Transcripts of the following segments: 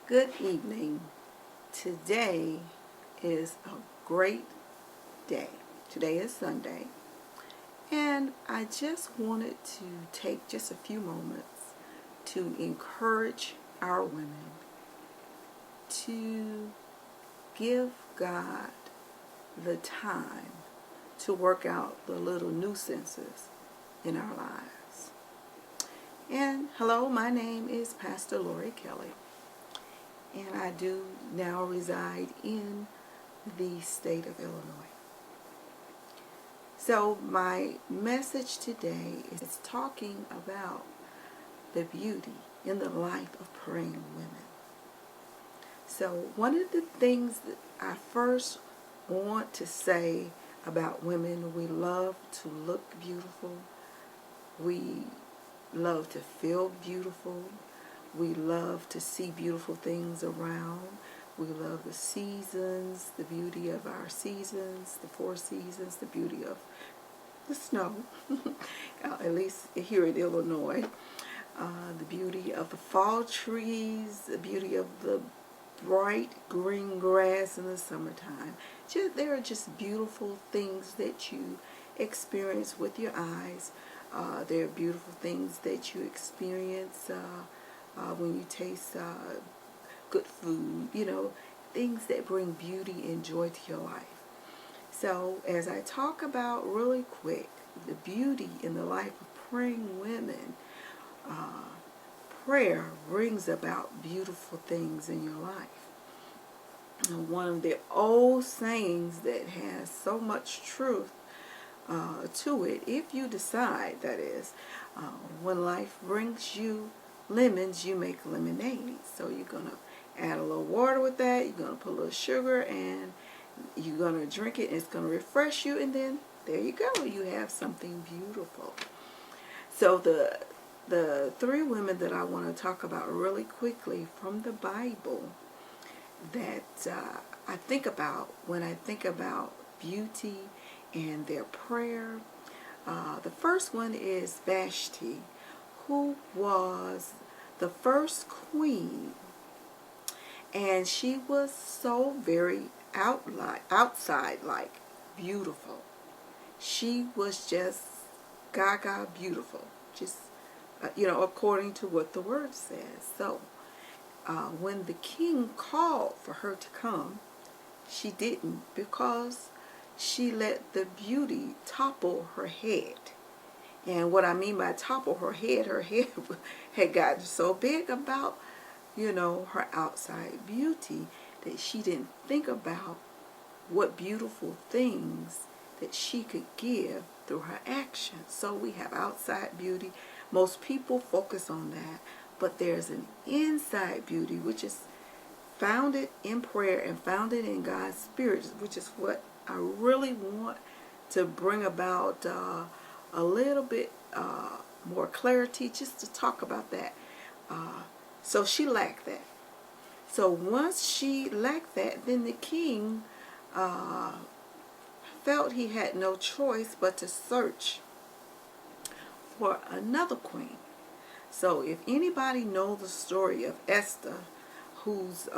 Good evening. Today is a great day. Today is Sunday, and I just wanted to take just a few moments to encourage our women to give God the time to work out the little nuisances in our lives. And hello, my name is Pastor Lori Kelly, and I do now reside in the state of Illinois. So my message today is talking about the beauty in the life of praying women. So one of the things that I first want to say about women, we love to look beautiful. We love to feel beautiful. We love to see beautiful things around. We love the seasons, the beauty of our seasons, the 4 seasons, the beauty of the snow, at least here in Illinois, the beauty of the fall trees, the beauty of the bright green grass in the summertime. There are just beautiful things that you experience with your eyes. There are beautiful things that you experience when you taste good food, things that bring beauty and joy to your life. So as I talk about really quick, the beauty in the life of praying women, prayer brings about beautiful things in your life. And one of the old sayings that has so much truth to it, if you decide, that is, when life brings you lemons, you make lemonade. So you're going to add a little water with that, you're going to put a little sugar, and you're going to drink it, and it's going to refresh you, and then there you go, you have something beautiful. So the 3 women that I want to talk about really quickly from the Bible that I think about when I think about beauty and their prayer. The first one is Vashti, who was the first queen, and she was so very outside like beautiful. She was just gaga beautiful, just according to what the word says. So when the king called for her to come, she didn't, because she let the beauty topple her head. And what I mean by topple her head had gotten so big about her outside beauty that she didn't think about what beautiful things that she could give through her actions. So we have outside beauty. Most people focus on that, but there's an inside beauty which is founded in prayer and founded in God's Spirit, which is what I really want to bring about a little bit more clarity, just to talk about that. So she lacked that. So once she lacked that, then the king felt he had no choice but to search for another queen. So if anybody knows the story of Esther, whose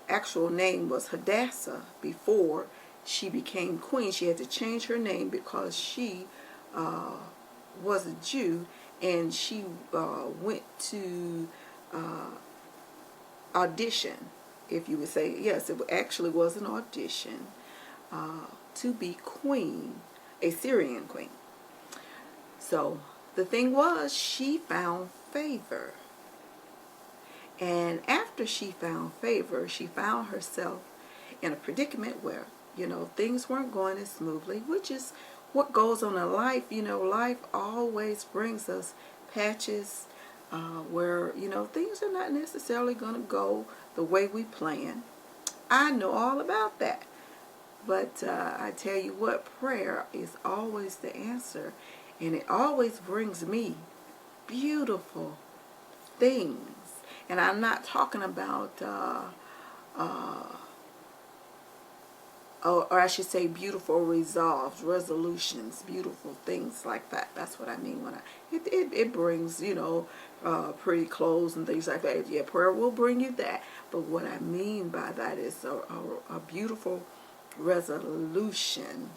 actual name was Hadassah before she became queen, she had to change her name because she was a Jew, and she went to audition, if you would say. Yes, it actually was an audition to be queen, a Syrian queen. So the thing was, she found favor. And after she found favor, she found herself in a predicament where, things weren't going as smoothly, which is what goes on in life. Life always brings us patches where, things are not necessarily going to go the way we plan. I know all about that. But I tell you what, prayer is always the answer. And it always brings me beautiful things. And I'm not talking about or I should say beautiful resolves, resolutions, beautiful things like that. That's what I mean when it brings, pretty clothes and things like that. Yeah, prayer will bring you that. But what I mean by that is a beautiful resolution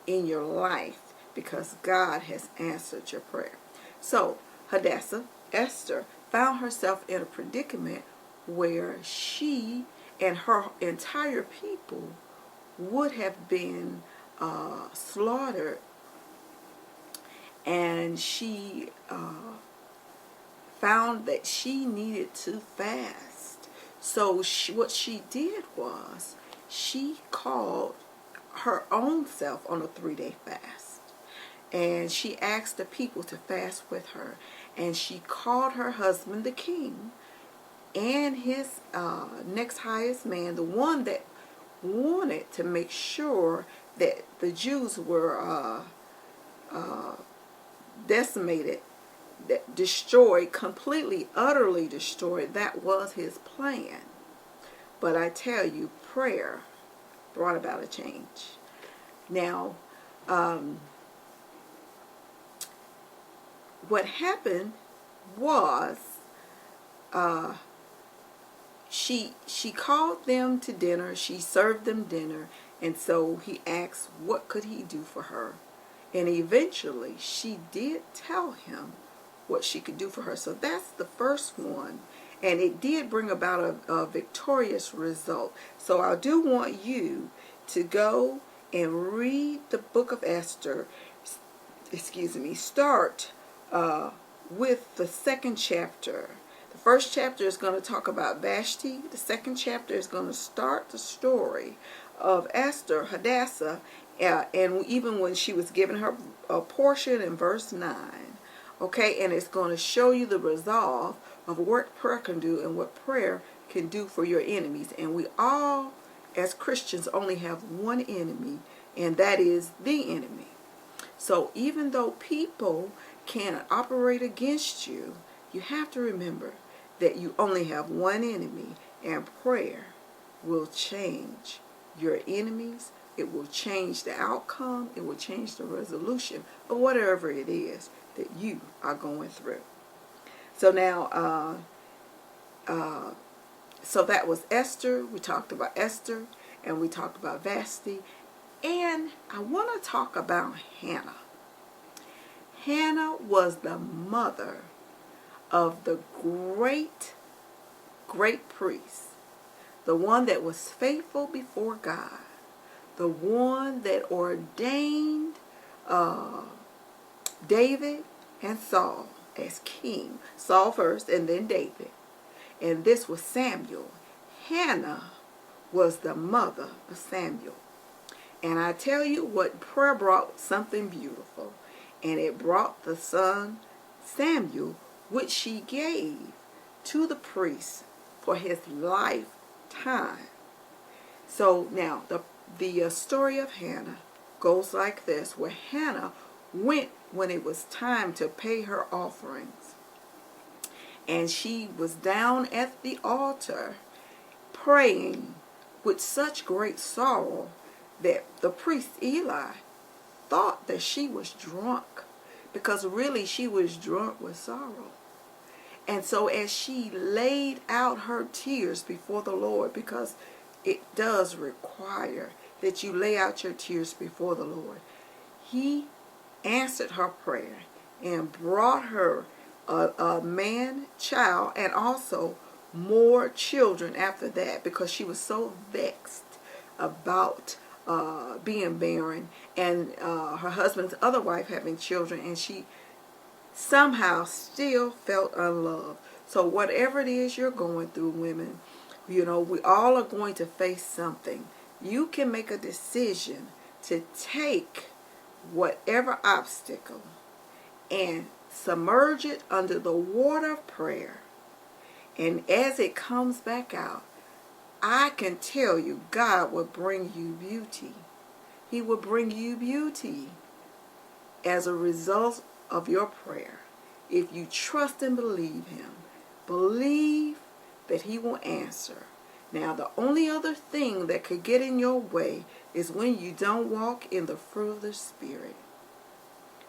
in your life because God has answered your prayer. So Hadassah, Esther, found herself in a predicament where she and her entire people would have been slaughtered, and she found that she needed to fast. So what she did was she called her own self on a 3-day fast, and she asked the people to fast with her, and she called her husband the king and his next highest man, the one that wanted to make sure that the Jews were decimated, destroyed, completely, utterly destroyed. That was his plan. But I tell you, prayer brought about a change. Now, what happened was she called them to dinner. She served them dinner. And so he asked what could he do for her. And eventually she did tell him what she could do for her. So that's the first one. And it did bring about a victorious result. So I do want you to go and read the book of Esther. Start with the second chapter. The first chapter is going to talk about Vashti. The second chapter is going to start the story of Esther, Hadassah, and even when she was given her a portion in verse 9. Okay, and it's going to show you the resolve of what prayer can do and what prayer can do for your enemies. And we all, as Christians, only have one enemy, and that is the enemy. So even though people can operate against you, you have to remember that you only have one enemy, and prayer will change your enemies. It will change the outcome. It will change the resolution of whatever it is that you are going through. So now, so that was Esther. We talked about Esther, and we talked about Vashti. And I want to talk about Hannah. Hannah was the mother of the great priest, the one that was faithful before God, the one that ordained David and Saul as king. Saul first and then David. And this was Samuel. Hannah was the mother of Samuel. And I tell you what, prayer brought something beautiful. And it brought the son Samuel, which she gave to the priest for his lifetime. So now the story of Hannah goes like this, where Hannah went when it was time to pay her offerings. And she was down at the altar praying with such great sorrow that the priest Eli thought that she was drunk, because really she was drunk with sorrow. And so as she laid out her tears before the Lord, because it does require that you lay out your tears before the Lord, he answered her prayer and brought her a man child, and also more children after that, because she was so vexed about being barren and her husband's other wife having children, and she somehow still felt unloved. So whatever it is you're going through, women, we all are going to face something. You can make a decision to take whatever obstacle and submerge it under the water of prayer. And as it comes back out, I can tell you God will bring you beauty. He will bring you beauty as a result of your prayer. If you trust and believe him, believe that he will answer. Now, the only other thing that could get in your way is when you don't walk in the fruit of the Spirit.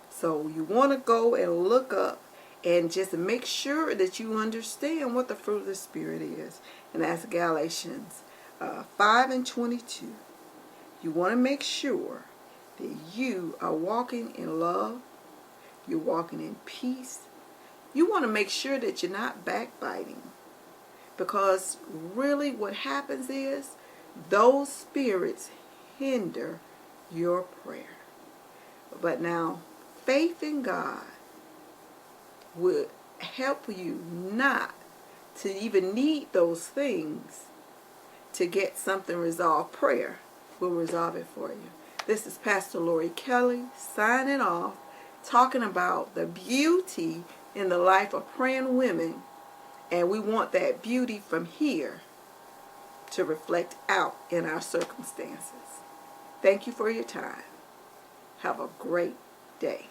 So you want to go and look up and just make sure that you understand what the fruit of the Spirit is. And that's Galatians 5:22. You want to make sure that you are walking in love. You're walking in peace. You want to make sure that you're not backbiting. Because really what happens is those spirits hinder your prayer. But now, faith in God would help you not to even need those things to get something resolved. Prayer will resolve it for you. This is Pastor Lori Kelly signing off, talking about the beauty in the life of praying women. And we want that beauty from here to reflect out in our circumstances. Thank you for your time. Have a great day.